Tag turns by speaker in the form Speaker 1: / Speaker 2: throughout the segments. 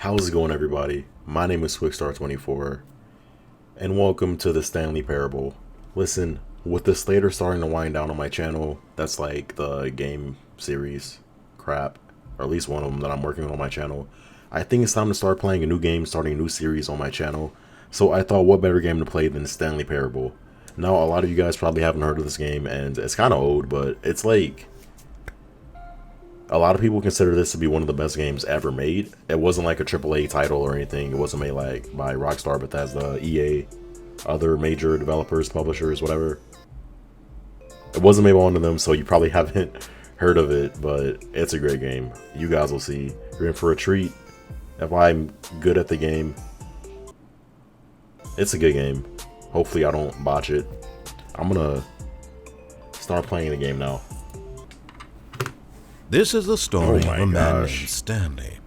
Speaker 1: How's it going, everybody? My name is Swickstar24, and welcome to the Stanley Parable. Listen, with the Slater starting to wind down on my channel, that's like the game series crap, or at least one of them that I'm working on my channel, I think it's time to start playing a new game, starting a new series on my channel. So I thought, what better game to play than Stanley Parable? Now, a lot of you guys probably haven't heard of this game, and it's kind of old, but it's like... a lot of people consider this to be one of the best games ever made. It wasn't like a AAA title or anything. It wasn't made like by Rockstar, Bethesda, EA, other major developers, publishers, whatever. It wasn't made by one of them, so you probably haven't heard of it, but it's a great game. You guys will see. You're in for a treat. If I'm good at the game, it's a good game. Hopefully I don't botch it. I'm gonna start playing the game now.
Speaker 2: This is the story of a man named Stanley.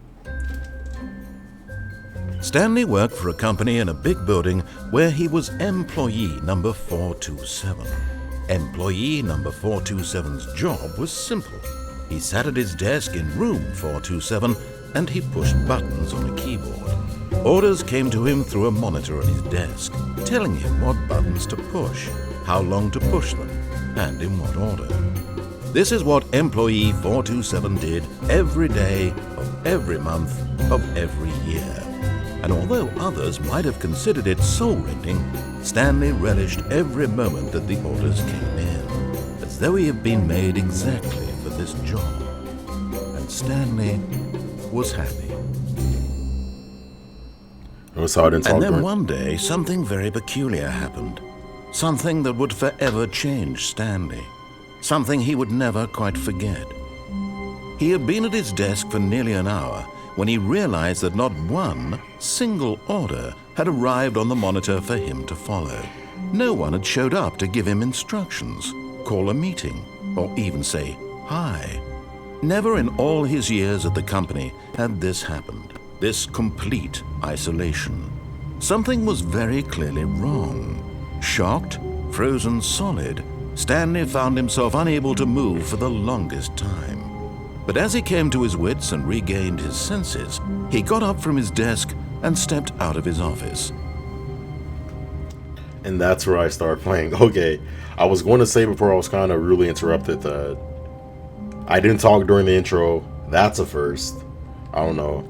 Speaker 2: Stanley worked for a company in a big building where he was employee number 427. Employee number 427's job was simple. He sat at his desk in room 427 and he pushed buttons on a keyboard. Orders came to him through a monitor on his desk, telling him what buttons to push, how long to push them, and in what order. This is what employee 427 did every day of every month of every year. And although others might have considered it soul-rending, Stanley relished every moment that the orders came in, as though he had been made exactly for this job. And Stanley was happy. And then one day, something very peculiar happened. Something that would forever change Stanley. Something he would never quite forget. He had been at his desk for nearly an hour when he realized that not one single order had arrived on the monitor for him to follow. No one had showed up to give him instructions, call a meeting, or even say hi. Never in all his years at the company had this happened, this complete isolation. Something was very clearly wrong. Shocked, frozen solid, Stanley found himself unable to move for the longest time. But as he came to his wits and regained his senses, he got up from his desk and stepped out of his office.
Speaker 1: And that's where I started playing. Okay, I was going to say before I was kind of rudely interrupted that I didn't talk during the intro. That's a first. I don't know.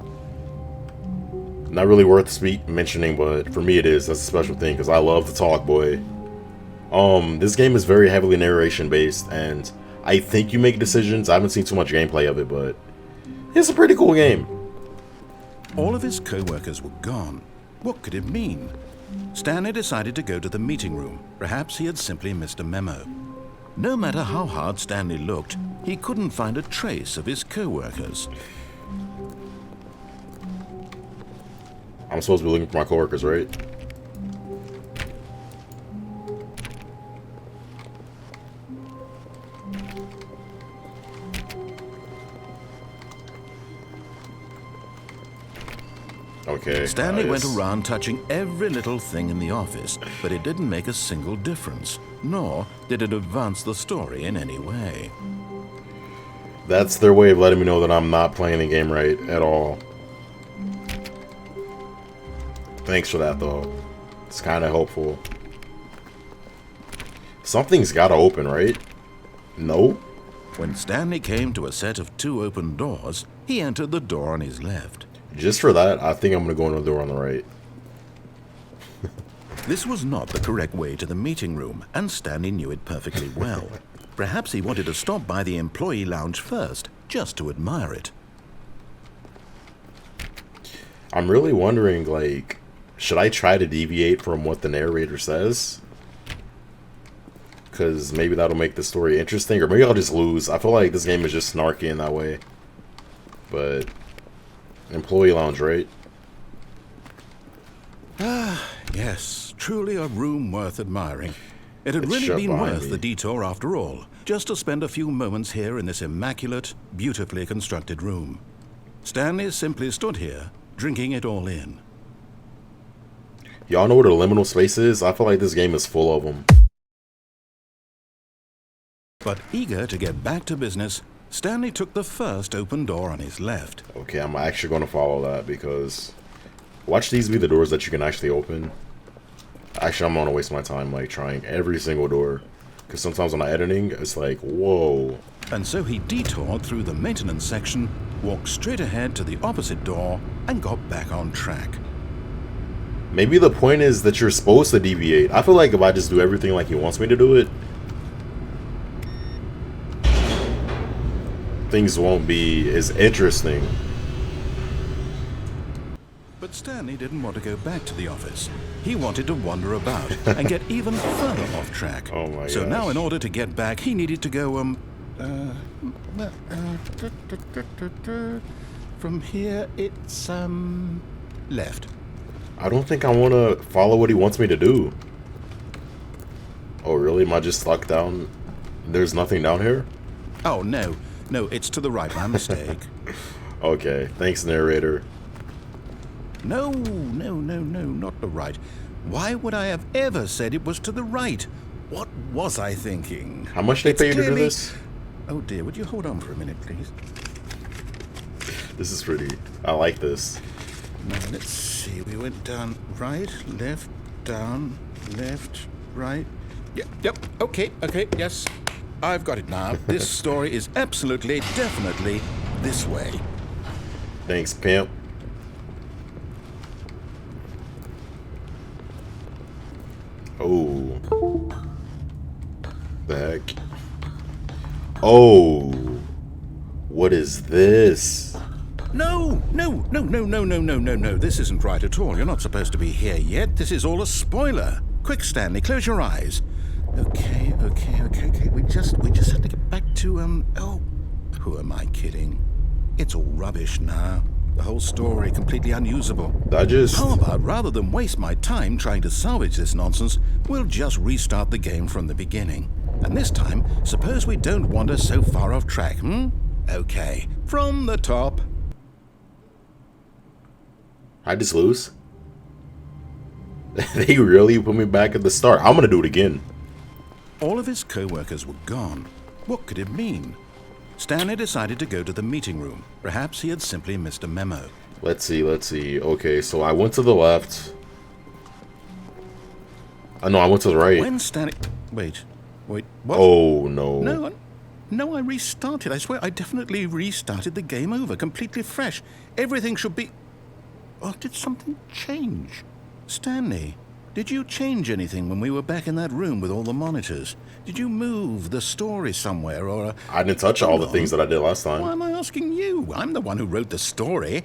Speaker 1: Not really worth mentioning, but for me it is. That's a special thing because I love to talk, boy. This game is very heavily narration based, and I think you make decisions. I haven't seen too much gameplay of it, but it's a pretty cool game.
Speaker 2: All of his co-workers were gone. What could it mean? Stanley decided to go to the meeting room. Perhaps he had simply missed a memo. No matter how hard Stanley looked, he couldn't find a trace of his co-workers.
Speaker 1: I'm supposed to be looking for my co-workers, right? Okay,
Speaker 2: Stanley went around touching every little thing in the office, but it didn't make a single difference, nor did it advance the story in any way.
Speaker 1: That's their way of letting me know that I'm not playing the game right at all. Thanks for that, though. It's kind of helpful. Something's got to open, right? No?
Speaker 2: When Stanley came to a set of 2 open doors, he entered the door on his left.
Speaker 1: Just for that, I think I'm going to go into the door on the right.
Speaker 2: This was not the correct way to the meeting room, and Stanley knew it perfectly well. Perhaps he wanted to stop by the employee lounge first, just to admire it.
Speaker 1: I'm really wondering, like, should I try to deviate from what the narrator says? Because maybe that'll make the story interesting, or maybe I'll just lose. I feel like this game is just snarky in that way. But... employee lounge, right?
Speaker 2: Ah, yes. Truly a room worth admiring. It had really been worth the detour after all, just to spend a few moments here in this immaculate, beautifully constructed room. Stanley simply stood here, drinking it all in.
Speaker 1: Y'all know what a liminal space is? I feel like this game is full of them.
Speaker 2: But eager to get back to business, Stanley took the first open door on his left.
Speaker 1: Okay, I'm actually going to follow that because watch these be the doors that you can actually open. Actually, I'm going to waste my time like trying every single door because sometimes when I'm editing, it's like, whoa.
Speaker 2: And so he detoured through the maintenance section, walked straight ahead to the opposite door, and got back on track.
Speaker 1: Maybe the point is that you're supposed to deviate. I feel like if I just do everything like he wants me to do it, things won't be as interesting.
Speaker 2: But Stanley didn't want to go back to the office. He wanted to wander about and get even further off track.
Speaker 1: Oh my
Speaker 2: So
Speaker 1: gosh.
Speaker 2: now in order to get back, he needed to go, from here it's, left.
Speaker 1: I don't think I want to follow what he wants me to do. Oh, really? Am I just stuck down? There's nothing down here?
Speaker 2: Oh, no. No, it's to the right. My mistake.
Speaker 1: Okay. Thanks, narrator.
Speaker 2: No, not the right. Why would I have ever said it was to the right? What was I thinking?
Speaker 1: How much they pay you to do
Speaker 2: clearly...
Speaker 1: this?
Speaker 2: Oh, dear. Would you hold on for a minute, please?
Speaker 1: This is pretty. I like this.
Speaker 2: Now, let's see. We went down right, left, down, left, right. Yep. Okay, yes. I've got it now. This story is absolutely, definitely this way.
Speaker 1: Thanks, pimp. Oh. The heck? Oh. What is this?
Speaker 2: No. This isn't right at all. You're not supposed to be here yet. This is all a spoiler. Quick, Stanley, close your eyes. Okay. We just have to get back to, oh, who am I kidding? It's all rubbish now. The whole story completely unusable. How about, rather than waste my time trying to salvage this nonsense, we'll just restart the game from the beginning. And this time, suppose we don't wander so far off track, Okay, from the top.
Speaker 1: I just lose? They really put me back at the start. I'm gonna do it again.
Speaker 2: All of his co-workers were gone. What could it mean? Stanley decided to go to the meeting room. Perhaps he had simply missed a memo.
Speaker 1: Let's see. Okay, so I went to the left. No, I went to the right.
Speaker 2: When Stanley... Wait, what?
Speaker 1: Oh, no.
Speaker 2: No, I restarted. I swear, I definitely restarted the game over, completely fresh. Everything should be... Oh, did something change? Stanley, did you change anything when we were back in that room with all the monitors? Did you move the story somewhere, or...
Speaker 1: I didn't touch all the things that I did last time.
Speaker 2: Why am I asking you? I'm the one who wrote the story. It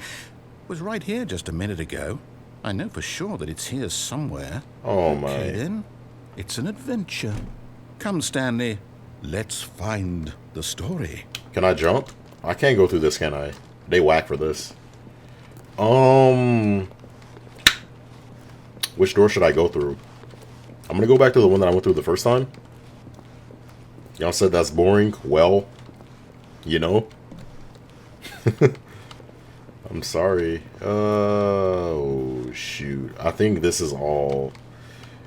Speaker 2: was right here just a minute ago. I know for sure that it's here somewhere.
Speaker 1: Oh, my.
Speaker 2: Okay, then. It's an adventure. Come, Stanley. Let's find the story.
Speaker 1: Can I jump? I can't go through this, can I? They whack for this. Which door should I go through? I'm gonna go back to the one that I went through the first time. Y'all said that's boring. Well, you know. I'm sorry. Oh, shoot. I think this is all...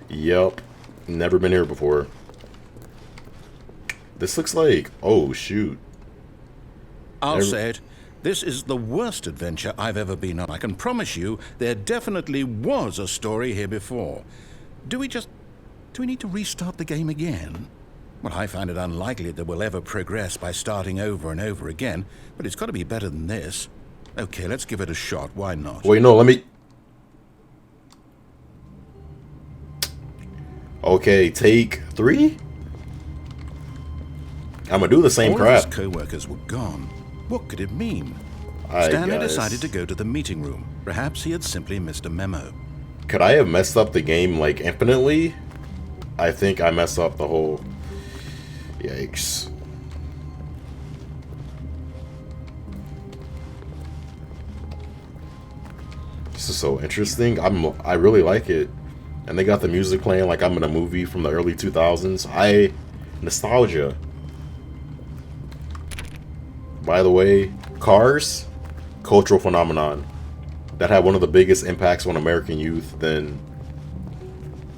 Speaker 1: Yep. Never been here before. This looks like... Oh, shoot.
Speaker 2: I'll say it. This is the worst adventure I've ever been on. I can promise you there definitely was a story here before. Do we need to restart the game again? Well, I find it unlikely that we'll ever progress by starting over and over again, but it's got to be better than this. Okay, let's give it a shot. Why not?
Speaker 1: Wait, no, let me... Okay, take 3? I'm gonna do the same crap.
Speaker 2: All of his co-workers were gone. What could it mean? Stanley decided to go to the meeting room. Perhaps he had simply missed a memo.
Speaker 1: Could I have messed up the game, like, infinitely? I think I messed up the whole... Yikes. This is so interesting. I really like it. And they got the music playing like I'm in a movie from the early 2000s. Nostalgia. By the way, Cars, cultural phenomenon. That had one of the biggest impacts on American youth. Then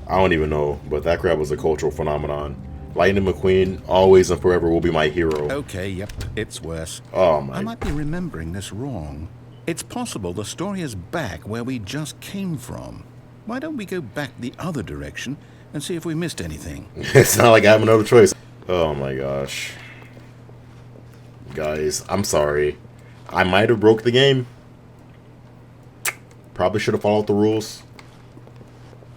Speaker 1: I don't even know, but that crap was a cultural phenomenon. Lightning McQueen always and forever will be my hero.
Speaker 2: Okay, yep, it's worse.
Speaker 1: Oh my.
Speaker 2: I might be remembering this wrong. It's possible the story is back where we just came from. Why don't we go back the other direction and see if we missed anything?
Speaker 1: It's not like I have another choice. Oh my gosh. Guys, I'm sorry. I might have broke the game. Probably should have followed the rules.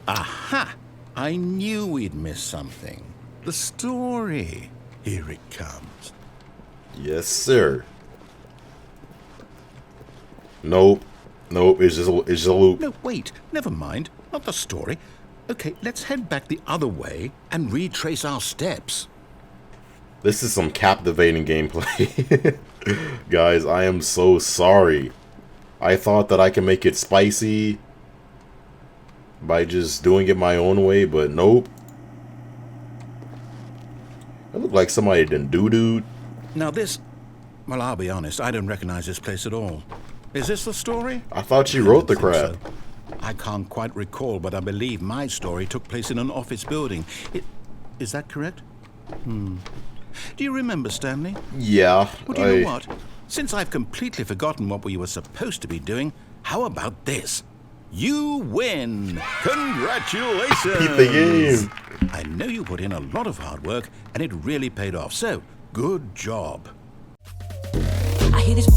Speaker 2: Aha! I knew we'd miss something. The story. Here it comes.
Speaker 1: Yes, sir. Nope. Nope, it's just a loop.
Speaker 2: No, wait. Never mind. Not the story. Okay, let's head back the other way and retrace our steps.
Speaker 1: This is some captivating gameplay. Guys, I am so sorry. I thought that I can make it spicy by just doing it my own way, but nope. It looked like somebody done doo-dooed.
Speaker 2: Now this... Well, I'll be honest, I don't recognize this place at all. Is this the story?
Speaker 1: I thought you wrote the crap.
Speaker 2: So. I can't quite recall, but I believe my story took place in an office building. Is that correct? Do you remember, Stanley?
Speaker 1: Yeah.
Speaker 2: Well, do you know what? Since I've completely forgotten what we were supposed to be doing, how about this? You win! Congratulations!
Speaker 1: Beat the game.
Speaker 2: I know you put in a lot of hard work, and it really paid off. So, good job.
Speaker 3: I hear this.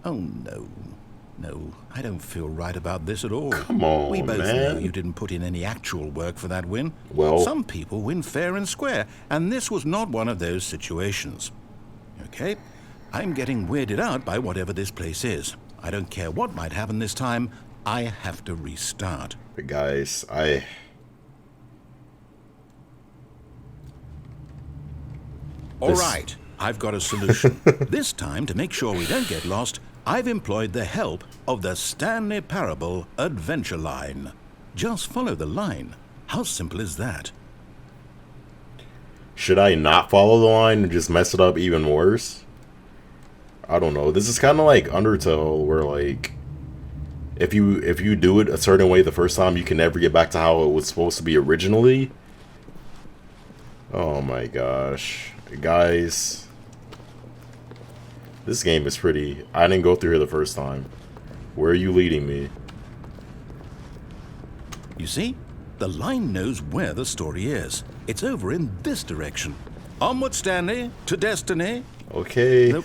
Speaker 2: Oh, no. No, I don't feel right about this at all.
Speaker 1: Come on,
Speaker 2: we both
Speaker 1: man.
Speaker 2: know you didn't put in any actual work for that win.
Speaker 1: Well,
Speaker 2: some people win fair and square, and this was not one of those situations. Okay, I'm getting weirded out by whatever this place is. I don't care what might happen this time. I have to restart.
Speaker 1: guys,
Speaker 2: All right, I've got a solution. This time, to make sure we don't get lost, I've employed the help of the Stanley Parable adventure line. Just follow the line. How simple is that?
Speaker 1: should I not follow the line and just mess it up even worse? I don't know. This is kind of like Undertale, where like if you do it a certain way the first time, you can never get back to how it was supposed to be originally. Oh my gosh, guys. This game is pretty... I didn't go through here the first time. Where are you leading me?
Speaker 2: You see? The line knows where the story is. It's over in this direction. Onward, Stanley, to destiny.
Speaker 1: Okay.
Speaker 2: Nope.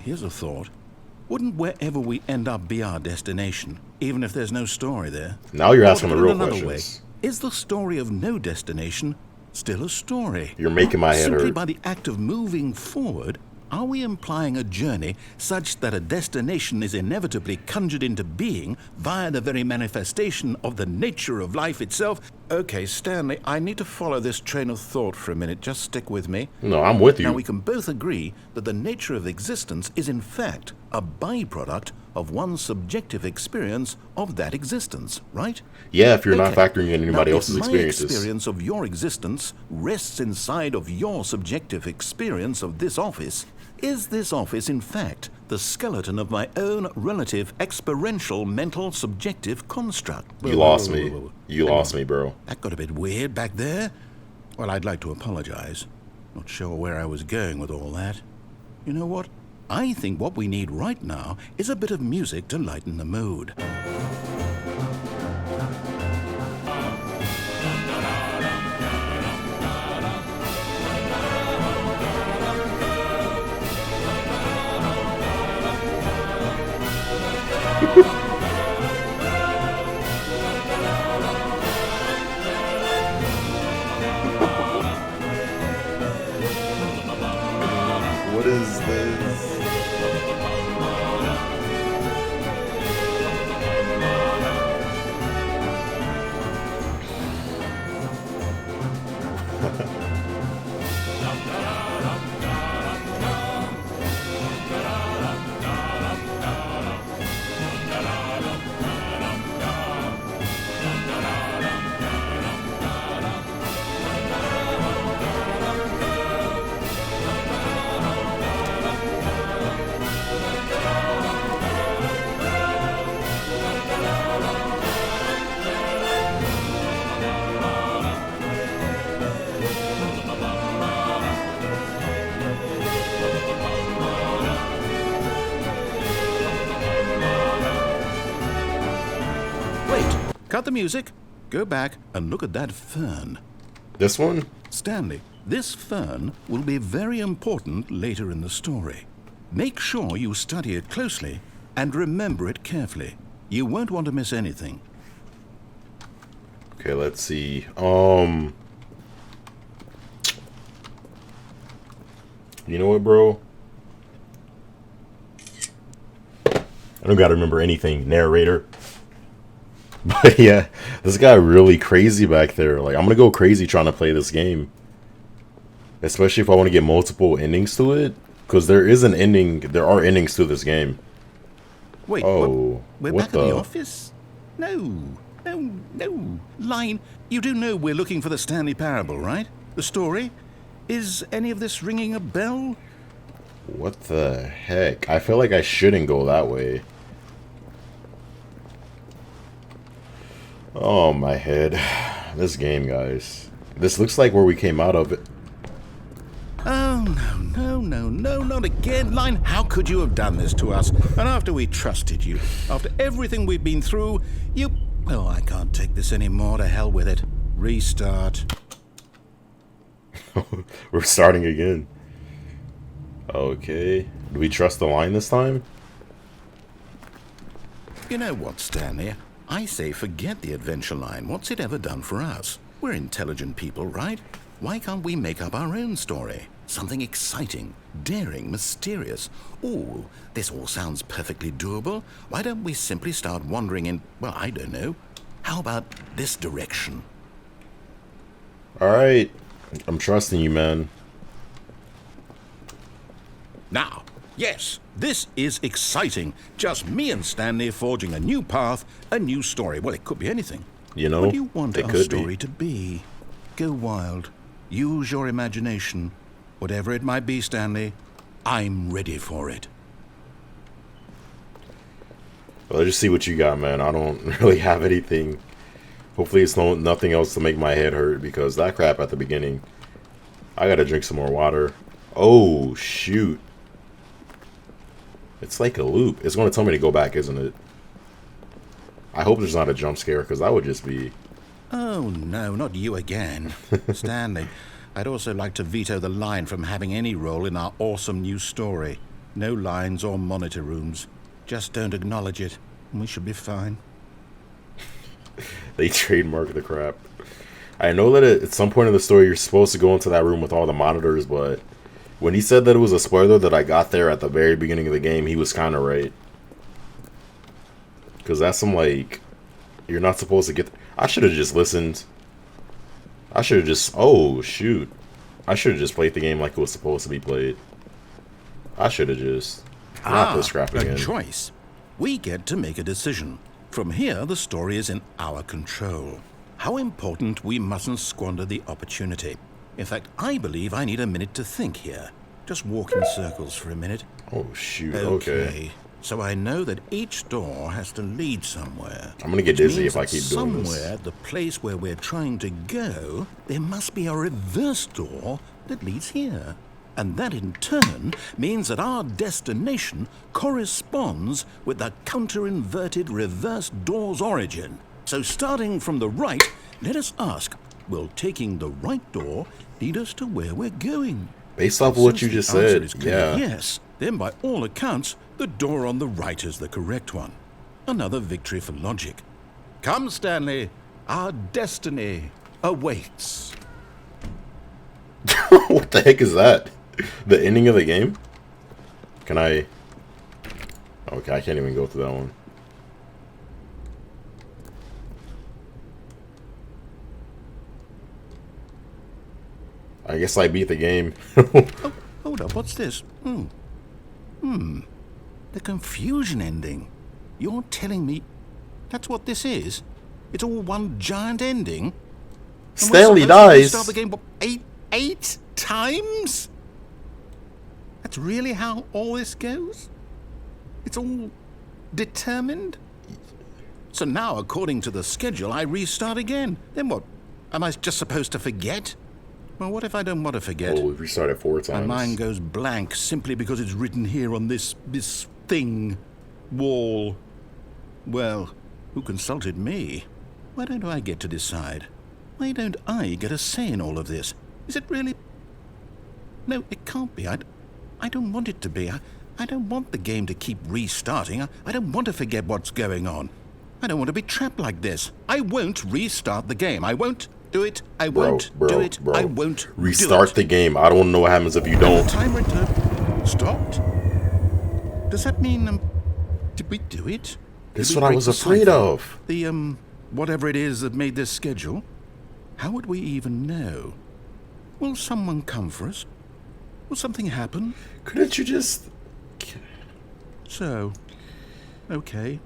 Speaker 2: Here's a thought. Wouldn't wherever we end up be our destination, even if there's no story there?
Speaker 1: Now you're
Speaker 2: Or
Speaker 1: asking
Speaker 2: to
Speaker 1: the
Speaker 2: put it
Speaker 1: real
Speaker 2: another
Speaker 1: questions.
Speaker 2: way, is the story of no destination still a story?
Speaker 1: You're making my head
Speaker 2: Simply
Speaker 1: hurt.
Speaker 2: by the act of moving forward, are we implying a journey such that a destination is inevitably conjured into being via the very manifestation of the nature of life itself? Okay, Stanley, I need to follow this train of thought for a minute. Just stick with me.
Speaker 1: No, I'm with you.
Speaker 2: Now, we can both agree that the nature of existence is in fact a byproduct of one's subjective experience of that existence, right?
Speaker 1: Yeah, if you're not
Speaker 2: Okay.
Speaker 1: factoring in anybody
Speaker 2: Now,
Speaker 1: else's
Speaker 2: if my
Speaker 1: experiences.
Speaker 2: experience of your existence rests inside of your subjective experience of this office, is this office in fact the skeleton of my own relative experiential mental subjective construct?
Speaker 1: You lost me. You lost me, bro.
Speaker 2: That got a bit weird back there. Well, I'd like to apologize. Not sure where I was going with all that. You know what? I think what we need right now is a bit of music to lighten the mood.
Speaker 1: What is this?
Speaker 2: Wait, cut the music. Go back and look at that fern.
Speaker 1: This one?
Speaker 2: Stanley, this fern will be very important later in the story. Make sure you study it closely and remember it carefully. You won't want to miss anything.
Speaker 1: Okay, let's see. You know what, bro? I don't gotta remember anything, narrator. But yeah, this guy really crazy back there. Like, I'm gonna go crazy trying to play this game. Especially if I want to get multiple endings to it. Because there is an ending, there are endings to this game.
Speaker 2: Wait,
Speaker 1: oh,
Speaker 2: we're back at the office? No. Line, you do know we're looking for the Stanley Parable, right? The story? Is any of this ringing a bell?
Speaker 1: What the heck? I feel like I shouldn't go that way. Oh, my head. This game, guys. This looks like where we came out of it.
Speaker 2: Oh, no, not again. Line, how could you have done this to us? And after we trusted you, after everything we've been through, you... Oh, I can't take this anymore. To hell with it. Restart.
Speaker 1: We're starting again. Okay. Do we trust the line this time?
Speaker 2: You know what, Stanley? I say forget the adventure line. What's it ever done for us? We're intelligent people, right? Why can't we make up our own story? Something exciting, daring, mysterious. Ooh, this all sounds perfectly doable. Why don't we simply start wandering in, well, I don't know. How about this direction?
Speaker 1: Alright. I'm trusting you, man.
Speaker 2: Now, yes, this is exciting. Just me and Stanley forging a new path, a new story. Well, it could be anything.
Speaker 1: You know,
Speaker 2: what do you want
Speaker 1: it
Speaker 2: our
Speaker 1: could
Speaker 2: story to be? Go wild. Use your imagination. Whatever it might be, Stanley, I'm ready for it.
Speaker 1: Well, let's just see what you got, man. I don't really have anything. Hopefully it's nothing else to make my head hurt, because that crap at the beginning. I gotta drink some more water. Oh, shoot. It's like a loop. It's going to tell me to go back, isn't it? I hope there's not a jump scare, because that would just be...
Speaker 2: Oh, no, not you again. Stanley, I'd also like to veto the line from having any role in our awesome new story. No lines or monitor rooms. Just don't acknowledge it, and we should be fine.
Speaker 1: They trademark the crap. I know that at some point in the story you're supposed to go into that room with all the monitors, but when he said that it was a spoiler that I got there at the very beginning of the game, he was kind of right. Because that's some, like, you're not supposed to get... I should have just listened. I should have just... Oh, shoot. I should have just played the game like it was supposed to be played. I should have just... Not this crap again.
Speaker 2: A choice. We get to make a decision. From here, the story is in our control. How important we mustn't squander the opportunity. In fact, I believe I need a minute to think here. Just walk in circles for a minute.
Speaker 1: Oh, shoot. Okay.
Speaker 2: So I know that each door has to lead somewhere.
Speaker 1: I'm gonna get dizzy if I keep doing this.
Speaker 2: Somewhere, the place where we're trying to go, there must be a reverse door that leads here. And that in turn means that our destination corresponds with the counter-inverted reverse door's origin. So starting from the right, let us ask, will taking the right door lead us to where we're going?
Speaker 1: Based off of what you just said, yeah.
Speaker 2: Yes, then by all accounts, the door on the right is the correct one. Another victory for logic. Come, Stanley, our destiny awaits.
Speaker 1: What the heck is that? The ending of the game? Can I... Okay, I can't even go through that one. I guess I beat the game.
Speaker 2: Oh, hold up, what's this? The confusion ending. You're telling me that's what this is? It's all one giant ending?
Speaker 1: Stanley dies.
Speaker 2: Start the game, what, eight times? That's really how all this goes? It's all determined? So now, according to the schedule, I restart again. Then what? Am I just supposed to forget? Well, what if I don't want to forget?
Speaker 1: Oh, we've restarted 4 times.
Speaker 2: My mind goes blank simply because it's written here on this thing, wall. Well, who consulted me. Why don't I get to decide? Why don't I get a say in all of this? Is it really... No, it can't be. I don't want it to be. I don't want the game to keep restarting. I don't want to forget what's going on. I don't want to be trapped like this. I won't restart the game. I won't do it. I won't do it. I won't
Speaker 1: restart the game. I don't know what happens if you don't.
Speaker 2: Time return stopped. Does that mean did we do it?
Speaker 1: This is what I was afraid of.
Speaker 2: The whatever it is that made this schedule. How would we even know? Will someone come for us? Will something happen?
Speaker 1: Couldn't you just...
Speaker 2: So, okay.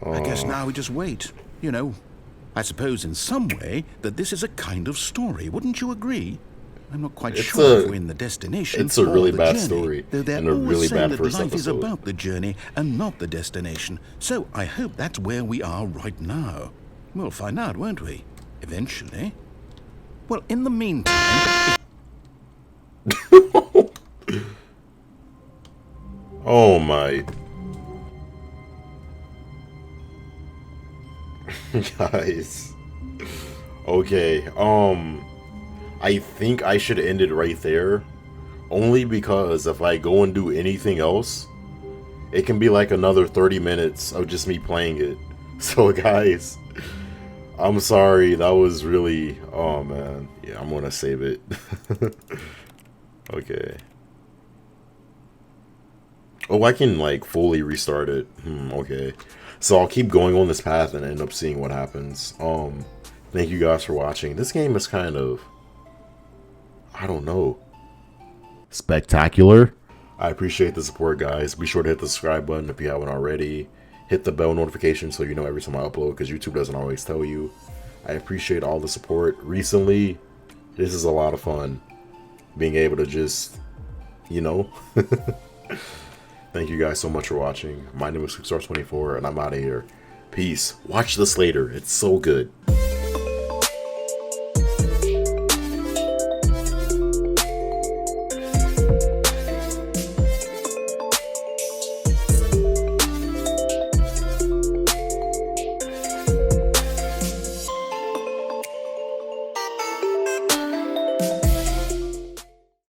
Speaker 2: I guess now we just wait. You know, I suppose in some way that this is a kind of story. Wouldn't you agree? I'm not quite sure if we're in the destination.
Speaker 1: It's a really bad
Speaker 2: journey,
Speaker 1: story,
Speaker 2: though they're
Speaker 1: and a really bad
Speaker 2: that
Speaker 1: first
Speaker 2: life is
Speaker 1: episode.
Speaker 2: about the journey and not the destination. So I hope that's where we are right now. We'll find out, won't we? Eventually. Well, in the meantime...
Speaker 1: Oh my... Guys. Okay, I think I should end it right there. Only because if I go and do anything else, it can be like another 30 minutes of just me playing it. So guys, I'm sorry, that was really... Oh man, yeah, I'm gonna save it. Okay. Oh, I can like fully restart it. Okay. So I'll keep going on this path and end up seeing what happens. Thank you guys for watching. This game is kind of... I don't know. Spectacular. I appreciate the support, guys. Be sure to hit the subscribe button if you haven't already. Hit the bell notification so you know every time I upload, because YouTube doesn't always tell you. I appreciate all the support. Recently, this is a lot of fun. Being able to just, you know. Thank you guys so much for watching. My name is Quickstar24, and I'm out of here. Peace. Watch this later. It's so good.